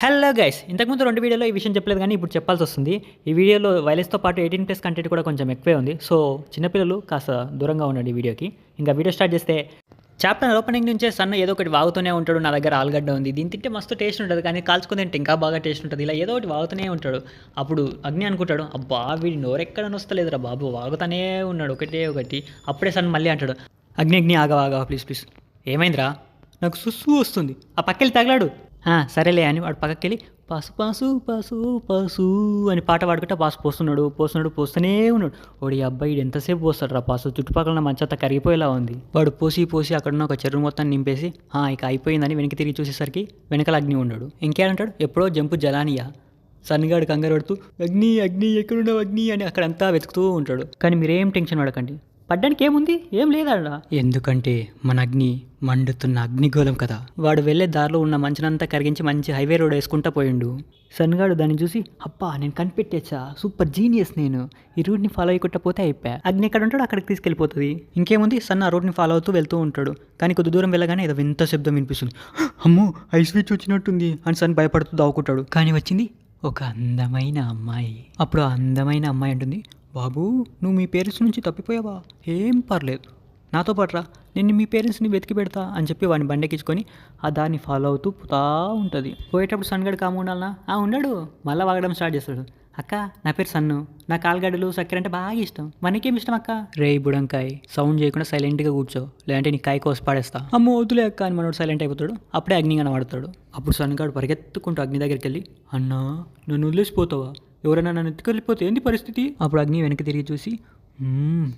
Hello guys! ఇంతకుముందు 2 వీడియోలో ఈ విషయం చెప్పలేదు గానీ, ఇప్పుడు చెప్పాల్సొస్తుంది. ఈ వీడియోలో వైలెన్స్‌తో పాటు 18+ కంటెంట్ కూడా కొంచెం ఎక్కువే ఉంది. సో, చిన్న పిల్లలు కాస్త దూరంగా ఉండండి ఈ వీడియోకి. ఇంకా వీడియో స్టార్ట్ చేస్తే చాప్టర్ ఓపెనింగ్ నుంచే సన్న ఏదో ఒకటి వాగుతూనే ఉంటాడు. నా దగ్గర ఆలుగడ్డ ఉంది. దీన్ని తింటే మస్తు టేస్ట్ ఉంటది. కానీ కాల్చుకొని తింటే ఇంకా బాగా టేస్ట్ ఉంటది. ఇలా ఏదో ఒకటి వాగుతూనే ఉంటాడు. అప్పుడు అగ్ని అనుకుంటాడు, అబ్బా! వీడి నోరెక్కడ నొస్తలేదురా బాబు! వాగుతానే ఉన్నాడు ఒకటే ఒకటి. అప్పుడే సన్ మళ్ళీ అంటాడు, అగ్ని అగ్ని ఆగవా ఆగవా ప్లీజ్ ప్లీజ్. ఏమైందిరా? నాకు సుస్సు వస్తుంది. ఆ పక్కెళ్ళి తగలాడు. సరేలే అని వాడు పక్కకెళ్ళి పాసు పాసు పాసు పాసు అని పాట పాడుకుంటా పాసు పోస్తూనే ఉన్నాడు. వాడి అబ్బాయి ఎంతసేపు పోస్తాడు రా పాసు, చుట్టుపక్కల మంచంతా కరిగిపోయేలా ఉంది. వాడు పోసి అక్కడున్న ఒక చెరువు మొత్తం నింపేసి ఇక అయిపోయిందని వెనక్కి తిరిగి చూసేసరికి వెనకాల అగ్ని ఉన్నాడు. ఇంకేమంటాడు, ఎప్పుడో జంపు జలానియా. సన్నిగాడు కంగారు పడుతూ అగ్ని అగ్ని ఎక్కడున్నావు అగ్ని అని అక్కడంతా వెతుకుతూ ఉంటాడు. కానీ మీరేం టెన్షన్ పడకండి, పడ్డానికి ఏముంది, ఏం లేదాడ. ఎందుకంటే మన అగ్ని మండుతున్న అగ్నిగోళం కదా. వాడు వెళ్లే దారిలో ఉన్న మంచునంతా కరిగించి మంచి హైవే రోడ్ వేసుకుంటా పోయిండు. సన్గాడు దాన్ని చూసి, అబ్బా నేను కనిపెట్టేచ్చా, సూపర్ జీనియస్, నేను ఈ రూట్ని ఫాలో అయ్యకుండా పోతే అయిపోయా. అగ్ని ఎక్కడ ఉంటాడు అక్కడికి తీసుకెళ్ళిపోతుంది. ఇంకేముంది, సన్న ఆ రూట్ని ఫాలో అవుతూ వెళ్తూ ఉంటాడు. కానీ కొద్ది దూరం వెళ్ళగానే ఏదో వింత శబ్దం వినిపిస్తుంది. అమ్మో ఐస్ స్విచ్ వచ్చినట్టుంది అని సన్ భయపడుతూ దావుకుంటాడు. కానీ వచ్చింది ఒక అందమైన అమ్మాయి. అప్పుడు ఆ అందమైన అమ్మాయి అంటుంది, బాబూ నువ్వు మీ పేరెంట్స్ నుంచి తప్పిపోయావా? ఏం పర్లేదు, నాతో పాటురా, నేను మీ పేరెంట్స్ని వెతికి పెడతా అని చెప్పి వాడిని బండెక్కించుకొని ఆ దాన్ని ఫాలో అవుతూ పోతా ఉంటుంది. పోయేటప్పుడు సన్గడు కాము ఉండాలనా? ఉన్నాడు. మళ్ళీ వాగడం స్టార్ట్ చేస్తాడు. అక్క నా పేరు సన్ను, నాకు ఆలుగడ్డలు చక్కెర అంటే బాగా ఇష్టం. మనకేం ఇష్టం అక్క? రే బుడంకాయ్, సౌండ్ చేయకుండా సైలెంట్గా కూర్చో, లేదంటే నీ కాయ కోసి పాడేస్తా. అమ్మో వద్దులే అక్క అని మనోడు సైలెంట్ అయిపోతాడు. అప్పుడే అగ్ని కనబడతాడు. అప్పుడు సన్గాడు పరిగెత్తుకుంటూ అగ్ని దగ్గరికి వెళ్ళి, అన్నా నన్ను వదిలేసిపోతావా? ఎవరైనా నన్ను ఎత్తుకెళ్ళిపోతే ఏంది పరిస్థితి? అప్పుడు అగ్ని వెనక్కి తిరిగి చూసి,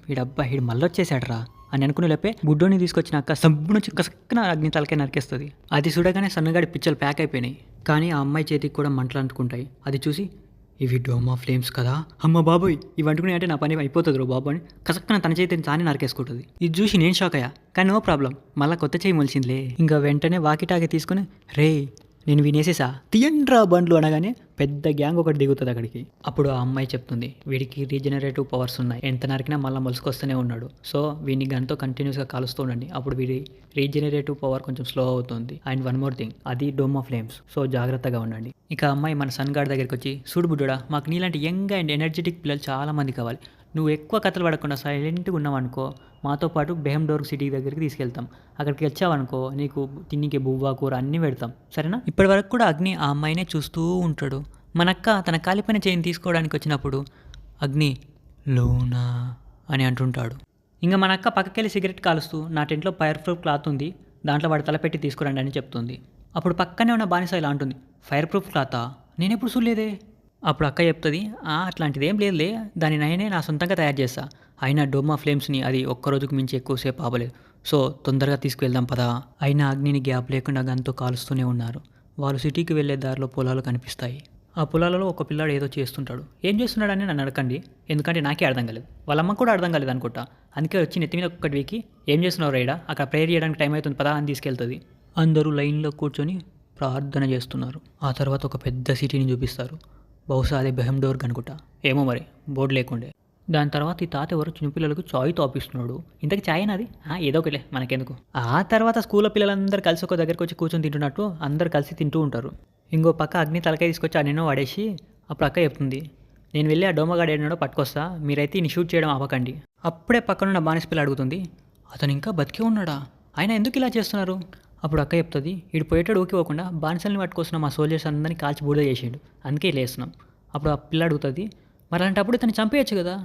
వీడబ్బా వీడు మళ్ళొచ్చేసాడు రా అని అనుకునే లేపే బుడ్డోని తీసుకొచ్చినాక సబ్బు నుంచి కసక్కన అగ్ని తలకే నరికేస్తుంది. అది చూడగానే సన్నగాడి పిచ్చలు ప్యాక్ అయిపోయినాయి. కానీ ఆ అమ్మాయి చేతికి కూడా మంటలు అంటుకుంటాయి. అది చూసి, ఇవి డోమా ఫ్లేమ్స్ కదా, అమ్మ బాబోయ్ ఇవి అంటుకునే అంటే నా పని అయిపోతుంది రో బాబు అని కసక్కన తన చేతిని తానే నరికేసుకుంటుంది. ఇది చూసి నేను షాక్ అయ్యా. కానీ నో ప్రాబ్లం, మళ్ళీ కొత్త చేయి మొలిచిందిలే. ఇంకా వెంటనే వాకిటాకి తీసుకుని, రే నేను వినేసేసా తీయండ్రా బండ్లు అనగానే పెద్ద గ్యాంగ్ ఒకటి దిగుతుంది అక్కడికి. అప్పుడు ఆ అమ్మాయి చెప్తుంది, వీడికి రీజనరేటివ్ పవర్స్ ఉన్నాయి, ఎంత నరికినా మళ్ళీ మొలుసుకొస్తూనే ఉన్నాడు. సో వీడిని గన్తో కంటిన్యూస్గా కాలుస్తూ ఉండండి, అప్పుడు వీడి రీజనరేటివ్ పవర్ కొంచెం స్లో అవుతుంది. అండ్ వన్ మోర్ థింగ్, అది డోమా ఫ్లేమ్స్, సో జాగ్రత్తగా ఉండండి. ఇక అమ్మాయి మన సన్ గార్డ్ దగ్గరికి వచ్చి, చూడు బుడ్డోడా, మాకు నీలాంటి యంగ్ అండ్ ఎనర్జెటిక్ పిల్లలు చాలామంది కావాలి. నువ్వు ఎక్కువ కథలు పడకుండా సైలెంట్గా ఉన్నావనుకో, మాతో పాటు బెహండోర్ సిటీ దగ్గరికి తీసుకెళ్తాం. అక్కడికి వచ్చావనుకో నీకు తిన్నికి బువ్వ కూర అన్నీ పెడతాం, సరేనా? ఇప్పటి వరకు కూడా అగ్ని ఆ అమ్మాయినే చూస్తూ ఉంటాడు. మనక్క తన కాలిపైన చైన్ తీసుకోవడానికి వచ్చినప్పుడు అగ్ని లోనా అని అంటుంటాడు. ఇంకా మనక్క పక్కకెళ్ళి సిగరెట్ కాలుస్తూ, నా టెంట్లో ఫైర్ ప్రూఫ్ క్లాత్ ఉంది, దాంట్లో వాడి తలపెట్టి తీసుకురండి అని చెప్తుంది. అప్పుడు పక్కనే ఉన్న బానిస ఇలా అంటుంది, ఫైర్ ప్రూఫ్ క్లాతా? నేనెప్పుడు చూడలేదే. అప్పుడు అక్క చెప్తుంది, అట్లాంటిది ఏం లేదులే, దాని నేనే నా సొంతంగా తయారు చేస్తా. అయినా డోమా ఫ్లేమ్స్ని అది ఒక్కరోజుకు మించి ఎక్కువసేపు ఆపలేదు, సో తొందరగా తీసుకువెళ్దాం పదా. అయినా అగ్నిని గ్యాప్ లేకుండా గన్తో కాలుస్తూనే ఉన్నారు. వాళ్ళు సిటీకి వెళ్లే దారిలో పొలాలు కనిపిస్తాయి. ఆ పొలాలలో ఒక పిల్లాడు ఏదో చేస్తుంటాడు. ఏం చేస్తున్నాడని నన్ను అడగండి, ఎందుకంటే నాకే అర్థం కాలేదు, వాళ్ళమ్మ కూడా అర్థం కాలేదు అనుకుంటా. అందుకే వచ్చి నెత్తి మీద ఒక్కటి వీకి, ఏం చేస్తున్నావు రైడా, అక్కడ ప్రేయర్ చేయడానికి టైం అవుతుంది పదా అని తీసుకెళ్తుంది. అందరూ లైన్లో కూర్చొని ప్రార్థన చేస్తున్నారు. ఆ తర్వాత ఒక పెద్ద సిటీని చూపిస్తారు. బహుశా అదే బెహండోర్ అనుకుంటా, ఏమో మరి, బోర్డు లేకుండే. దాని తర్వాత ఈ తాత ఎవరు చిన్నపిల్లలకు చాయ్ తాపిస్తున్నాడు. ఇంతకు చాయ్ నాది, ఏదో ఒకలే మనకెందుకు. ఆ తర్వాత స్కూల్లో పిల్లలందరూ కలిసి ఒక దగ్గరికి వచ్చి కూర్చొని తింటున్నట్టు అందరు కలిసి తింటూ ఉంటారు. ఇంకో పక్క అగ్ని తలకాయ తీసుకొచ్చి అన్నెన్నో వాడేసి అప్పుడు అక్క చెప్తుంది, నేను వెళ్ళి ఆ డోమగాడు ఏడో పట్టుకొస్తా, మీరైతే ఇన్ని షూట్ చేయడం ఆపకండి. అప్పుడే పక్కనున్న బానిస పిల్ల అడుగుతుంది, అతను ఇంకా బతికే ఉన్నాడా, ఆయన ఎందుకు ఇలా చేస్తున్నారు? అప్పుడు అక్క చెప్తుంది, వీడు పోయేటాడు ఊకిపోకుండా బానిసల్ని పట్టుకొస్తున్న మా సోల్జర్స్ అందరినీ కాల్చి బూడిద చేసిండు, అందుకే లేస్తున్నాం. అప్పుడు ఆ పిల్ల అడుగుతుంది, మరి అలాంటప్పుడు తను చంపేయచ్చు కదా.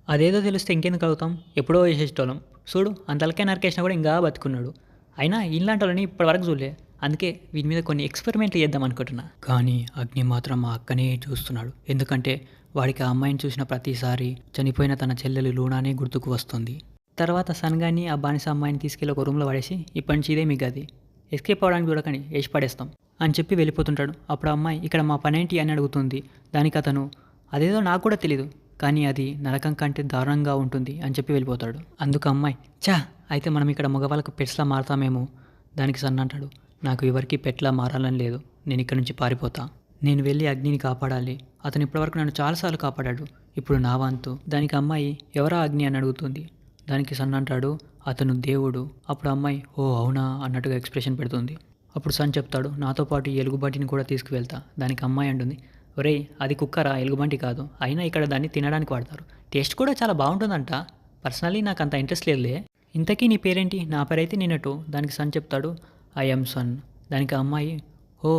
అదేదో తెలిస్తే ఇంకెందుకు అడుగుతాం, ఎప్పుడో వేసేటోళ్ళం. చూడు అంతలకే నరికేసినా కూడా ఇంకా బతుకున్నాడు. అయినా ఇలాంటి వాళ్ళని ఇప్పటివరకు చూడలే, అందుకే వీటి మీద కొన్ని ఎక్స్పెరిమెంట్లు చేద్దాం అనుకుంటున్నా. కానీ అగ్ని మాత్రం మా అక్కనే చూస్తున్నాడు, ఎందుకంటే వాడికి ఆ అమ్మాయిని చూసిన ప్రతిసారి చనిపోయిన తన చెల్లెలు లూనానే గుర్తుకు వస్తుంది. తర్వాత సన్గాన్ని ఆ బానిస అమ్మాయిని తీసుకెళ్ళి ఒక రూమ్లో పడేసి, ఇప్పటి నుంచి ఇదే మీ గది, ఎస్కేప్ అవ్వడానికి చూడకండి, వేసి పడేస్తాం అని చెప్పి వెళ్ళిపోతుంటాడు. అప్పుడు అమ్మాయి, ఇక్కడ మా పనేంటి అని అడుగుతుంది. దానికి అతను, అదేదో నాకు కూడా తెలీదు, కానీ అది నరకం కంటే దారుణంగా ఉంటుంది అని చెప్పి వెళ్ళిపోతాడు. అందుకు అమ్మాయి, అయితే మనం ఇక్కడ మగవాళ్ళకు పెట్స్లా మారతామేమో. దానికి సన్ అంటాడు, నాకు ఎవరికి పెట్లా మారాలని లేదు, నేను ఇక్కడ నుంచి పారిపోతా, నేను వెళ్ళి అగ్నిని కాపాడాలి, అతను ఇప్పటివరకు నన్ను చాలాసార్లు కాపాడాడు, ఇప్పుడు నా వంతు. దానికి అమ్మాయి, ఎవరా అగ్ని అని అడుగుతుంది. దానికి సన్ అంటాడు, అతను దేవుడు. అప్పుడు అమ్మాయి, ఓ అవునా అన్నట్టుగా ఎక్స్ప్రెషన్ పెడుతుంది. అప్పుడు సన్ చెప్తాడు, నాతో పాటు ఈ ఎలుగుబంటిని కూడా తీసుకువెళ్తా. దానికి అమ్మాయి అంటుంది, ఒరేయ్ అది కుక్కరా, ఎలుగుబంటి కాదు. అయినా ఇక్కడ దాన్ని తినడానికి వాడతారు. టేస్ట్ కూడా చాలా బాగుంటుందంట. పర్సనలీ నాకు అంత ఇంట్రెస్ట్ లేదులే. ఇంతకీ నీ పేరేంటి? నా పేరైతే నిన్నట్టు. దానికి సన్ చెప్తాడు, ఐఎమ్ సన్. దానికి అమ్మాయి, ఓ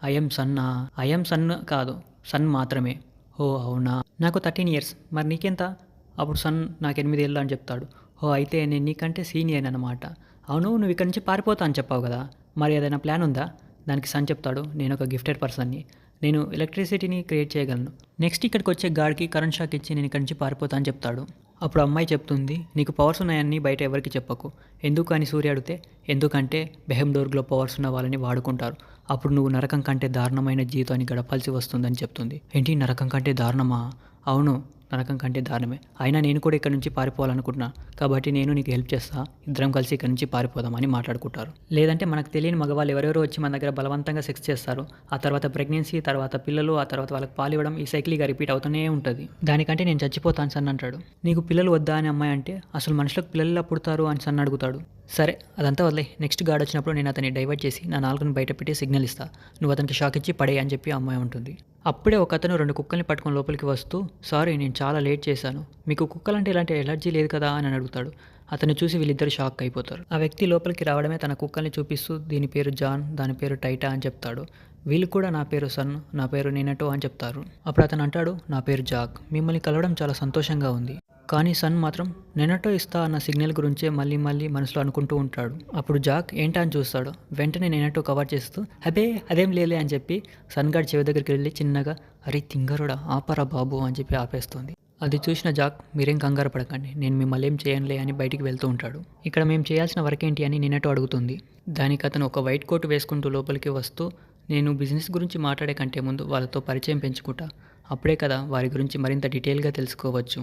ఐఎమ్ సన్నా? ఐఎమ్ సన్ కాదు, సన్ మాత్రమే. ఓ అవునా, నాకు 13 ఇయర్స్. మరి నీకెంత? అప్పుడు సన్ నాకు 8 ఏళ్ళు అని చెప్తాడు. ఓ అయితే నేను నీకంటే సీనియర్ అనమాట. అవును, నువ్వు ఇక్కడి నుంచి పారిపోతా అని చెప్పావు కదా, మరి ఏదైనా ప్లాన్ ఉందా? దానికి సన్ చెప్తాడు, నేను ఒక గిఫ్టెడ్ పర్సన్ని. నేను ఎలక్ట్రిసిటీని క్రియేట్ చేయగలను. నెక్స్ట్ ఇక్కడికి వచ్చే గాడికి కరెంట్ షాక్ ఇచ్చి నేను ఇక్కడి నుంచి పారిపోతా అని చెప్తాడు. అప్పుడు అమ్మాయి చెప్తుంది, నీకు పవర్స్ ఉన్నాయని బయట ఎవరికి చెప్పకు. ఎందుకు అని సూర్య అడిగితే, ఎందుకంటే బెహెమ్డోర్గ్లో పవర్స్ ఉన్న వాళ్ళని వాడుకుంటారు. అప్పుడు నువ్వు నరకం కంటే దారుణమైన జీవితాన్ని గడపాల్సి వస్తుందని చెప్తుంది. ఏంటి, నరకం కంటే దారుణమా? అవును, నరకం కంటే దారుణమే. అయినా నేను కూడా ఇక్కడ నుంచి పారిపోవాలనుకుంటున్నా, కాబట్టి నేను నీకు హెల్ప్ చేస్తా. ఇద్దరం కలిసి ఇక్కడ నుంచి పారిపోదామని మాట్లాడుకుంటారు. లేదంటే మనకు తెలియని మగవాళ్ళు ఎవరెవరో వచ్చి మన దగ్గర బలవంతంగా సెక్స్ చేస్తారు. ఆ తర్వాత ప్రెగ్నెన్సీ, తర్వాత పిల్లలు, ఆ తర్వాత వాళ్ళకి పాలు ఇవ్వడం, ఈ సైకిల్గా రిపీట్ అవుతూనే ఉంటుంది. దానికంటే నేను చచ్చిపోతాను సన్ అంటాడు. నీకు పిల్లలు వద్దా అని అమ్మాయి అంటే, అసలు మనుషులకు పిల్లలు ఎలా పుడతారు అని సన్ అడుగుతాడు. సరే అదంతా వదిలే. నెక్స్ట్ గార్డ్ వచ్చినప్పుడు నేను అతన్ని డైవర్ట్ చేసి నా నాలుగును బయట పెట్టి సిగ్నల్ ఇస్తా. నువ్వు అతనికి షాక్ ఇచ్చి పడే అని చెప్పి అమ్మాయి ఉంటుంది. అప్పుడే ఒక అతను 2 కుక్కల్ని పట్టుకొని లోపలికి వస్తూ, సారీ నేను చాలా లేట్ చేశాను, మీకు కుక్కలంటే ఇలాంటి ఎలర్జీ లేదు కదా అని అడుగుతాడు. అతన్ని చూసి వీళ్ళిద్దరు షాక్ అయిపోతారు. ఆ వ్యక్తి లోపలికి రావడమే తన కుక్కల్ని చూపిస్తూ, దీని పేరు జాన్, దాని పేరు టైటా అని చెప్తాడు. వీళ్ళు కూడా నా పేరు సన్, నా పేరు నినటో అని చెప్తారు. అప్పుడు అతను అంటాడు, నా పేరు జాక్, మిమ్మల్ని కలవడం చాలా సంతోషంగా ఉంది. కానీ సన్ మాత్రం నెనటో ఇస్తా అన్న సిగ్నల్ గురించే మళ్ళీ మళ్ళీ మనసులో అనుకుంటూ ఉంటాడు. అప్పుడు జాక్ ఏంటా అని చూస్తాడు. వెంటనే నెనటో కవర్ చేస్తూ, అదే అదేం లేలే అని చెప్పి సన్ గార్డ్ చెవి దగ్గరికి వెళ్ళి చిన్నగా, అరే తింగరుడా ఆపరా బాబు అని చెప్పి ఆపేస్తుంది. అది చూసిన జాక్, మీరేం కంగారు పడకండి, నేను మిమ్మల్ని ఏం చేయనులే అని బయటికి వెళ్తూ ఉంటాడు. ఇక్కడ మేము చేయాల్సిన వర్క్ ఏంటి అని నిన్నటో అడుగుతుంది. దానికి అతను ఒక వైట్ కోట్ వేసుకుంటూ లోపలికి వస్తూ, నేను బిజినెస్ గురించి మాట్లాడే కంటే ముందు వాళ్ళతో పరిచయం పెంచుకుంటా. అప్పుడే కదా వారి గురించి మరింత డీటెయిల్గా తెలుసుకోవచ్చు.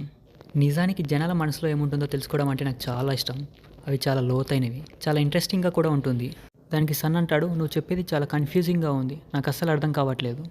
నిజానికి జనాల మనసులో ఏముంటుందో తెలుసుకోవడం అంటే నాకు చాలా ఇష్టం. అవి చాలా లోతైనవి, చాలా ఇంట్రెస్టింగ్గా కూడా ఉంటుంది. దానికి సన్ అంటాడు, నువ్వు చెప్పేది చాలా కన్ఫ్యూజింగ్గా ఉంది, నాకు అస్సలు అర్థం కావట్లేదు.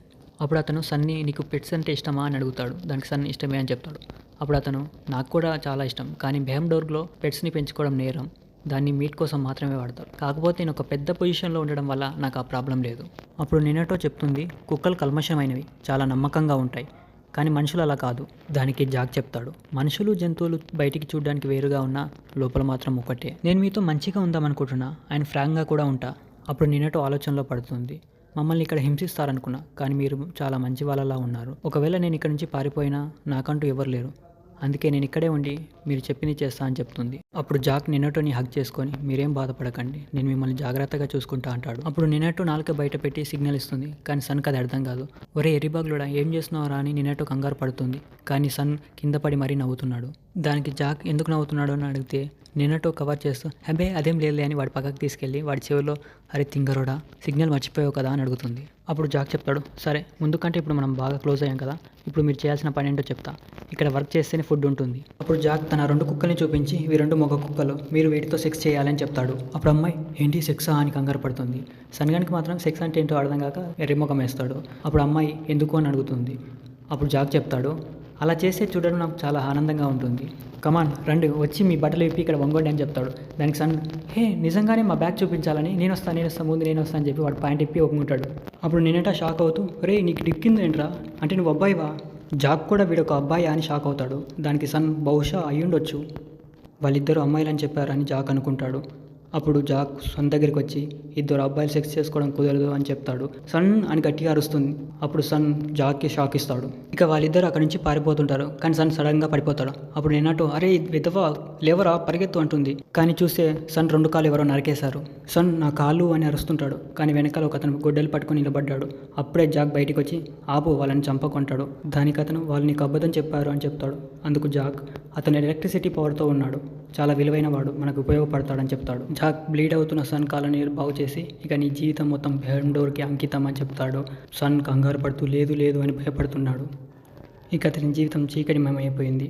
అప్పుడు అతను సన్ని, నీకు పెట్స్ అంటే ఇష్టమా అని అడుగుతాడు. దానికి సన్ ఇష్టమే అని చెప్తాడు. అప్పుడు అతను, నాకు కూడా చాలా ఇష్టం, కానీ బెహెమ్డోర్గ్లో పెట్స్ని పెంచుకోవడం నేరం, దాన్ని మీట్ కోసం మాత్రమే వాడతారు. కాకపోతే నేను ఒక పెద్ద పొజిషన్లో ఉండడం వల్ల నాకు ఆ ప్రాబ్లం లేదు. అప్పుడు నిన్నటో చెప్తుంది, కుక్కలు కల్మషమైనవి, చాలా నమ్మకంగా ఉంటాయి, కానీ మనుషులు అలా కాదు. దానికి జాక్ చెప్తాడు, మనుషులు జంతువులు బయటికి చూడడానికి వేరుగా ఉన్నా లోపల మాత్రం ఒకటే. నేను మీతో మంచిగా ఉందామనుకుంటున్నా, ఆయన ఫ్రాంక్గా కూడా ఉంటా. అప్పుడు నిన్నటో ఆలోచనలో పడుతుంది, మమ్మల్ని ఇక్కడ హింసిస్తారనుకున్నా, కానీ మీరు చాలా మంచి వాళ్ళలా ఉన్నారు. ఒకవేళ నేను ఇక్కడ నుంచి పారిపోయినా నాకంటూ ఎవరు లేరు, అందుకే నేను ఇక్కడే ఉండి మీరు చెప్పింది చేస్తా అని చెప్తుంది. అప్పుడు జాక్ నిన్నటోని హగ్ చేసుకొని, మీరేం బాధపడకండి, నేను మిమ్మల్ని జాగ్రత్తగా చూసుకుంటా అంటాడు. అప్పుడు నిన్నటో నాలుక బయట పెట్టి సిగ్నల్ ఇస్తుంది, కానీ సన్కి అది అర్థం కాదు. ఒరే ఎర్రిబాగ్లోడా ఏం చేస్తున్నావురా అని నిన్నటో కంగారు పడుతుంది, కానీ సన్ కింద పడి మరీ నవ్వుతున్నాడు. దానికి జాక్ ఎందుకు నవ్వుతున్నాడు అని అడిగితే, నిన్నటో కవర్ చేస్తూ, అబ్బే అదేం లేదులే అని వాడి పక్కకు తీసుకెళ్ళి వాడి చెవిలో, అరే తింగరోడా సిగ్నల్ మర్చిపోయావు కదా అని అడుగుతుంది. అప్పుడు జాక్ చెప్తాడు, సరే ముందు కంటే ఇప్పుడు మనం బాగా క్లోజ్ అయ్యాం కదా, ఇప్పుడు మీరు చేయాల్సిన పని ఏంటో చెప్తా, ఇక్కడ వర్క్ చేస్తేనే ఫుడ్ ఉంటుంది. అప్పుడు జాక్ తన 2 కుక్కల్ని చూపించి, ఇవి 2 మగ కుక్కలు, మీరు వీటితో సెక్స్ చేయాలని చెప్తాడు. అప్పుడు అమ్మాయి, ఏంటి సెక్సా అని కంగారు పడుతుంది. సన్గానికి మాత్రం సెక్స్ అంటే ఏంటో అర్థం కాక ఎర్రిముఖం వేస్తాడు. అప్పుడు అమ్మాయి ఎందుకు అని అడుగుతుంది. అప్పుడు జాక్ చెప్తాడు, అలా చేస్తే చూడడం నాకు చాలా ఆనందంగా ఉంటుంది, కమాన్ రండి వచ్చి మీ బట్టలు విప్పి ఇక్కడ వంగండి అని చెప్తాడు. దానికి సన్, హే నిజంగానే మా బ్యాగ్ చూపించాలని, నేను వస్తాను ముందు నేను వస్తాను అని చెప్పి వాడు ప్యాంట్ ఇప్పి ఒప్పుకుంటాడు. అప్పుడు నేనేటా షాక్ అవుతూ, రే నీకు డిక్కింది ఏంట్రా అంటే నువ్వు అబ్బాయివా? జాక్ కూడా వీడొక అబ్బాయి అని షాక్ అవుతాడు. దానికి సన్, బహుశా అయ్యుండొచ్చు, వాళ్ళిద్దరూ అమ్మాయిలని చెప్పారని జాక్ అనుకుంటాడు. అప్పుడు జాక్ సన్ దగ్గరికి వచ్చి, 2 అబ్బాయిలు సెక్స్ చేసుకోవడం కుదరదు అని చెప్తాడు. సన్ అని గట్టిగా అరుస్తుంది. అప్పుడు సన్ జాక్కి షాక్ ఇస్తాడు. ఇక వాళ్ళిద్దరు అక్కడి నుంచి పారిపోతుంటారు, కానీ సన్ సడన్గా పడిపోతాడు. అప్పుడు నేనటో, అరే విధవా లేవరా పరిగెత్తు అంటుంది, కానీ చూస్తే సన్ 2 కాళ్ళు ఎవరో నరికేశారు. సన్ నా కాళ్ళు అని అరుస్తుంటాడు, కానీ వెనకాల ఒక అతను గొడ్డలు పట్టుకొని నిలబడ్డాడు. అప్పుడే జాక్ బయటికి వచ్చి, ఆపు వాళ్ళని చంపకుంటాడు. దానికి అతను, వాళ్ళు నీకు అబద్ధం చెప్పారు అని చెప్తాడు. అందుకు జాక్, అతను ఎలక్ట్రిసిటీ పవర్తో ఉన్నాడు, చాలా విలువైన వాడు, మనకు ఉపయోగపడతాడని చెప్తాడు. జాక్ బ్లీడ్ అవుతున్న సన్ కాళ్ళని బాగు చేసి, ఇక నీ జీవితం మొత్తం బెహెమ్డోర్కి అంకితం అని చెప్తాడు. సన్ కంగారు పడుతూ లేదు లేదు అని భయపడుతున్నాడు. ఇక అతని జీవితం చీకటిమయమైపోయింది.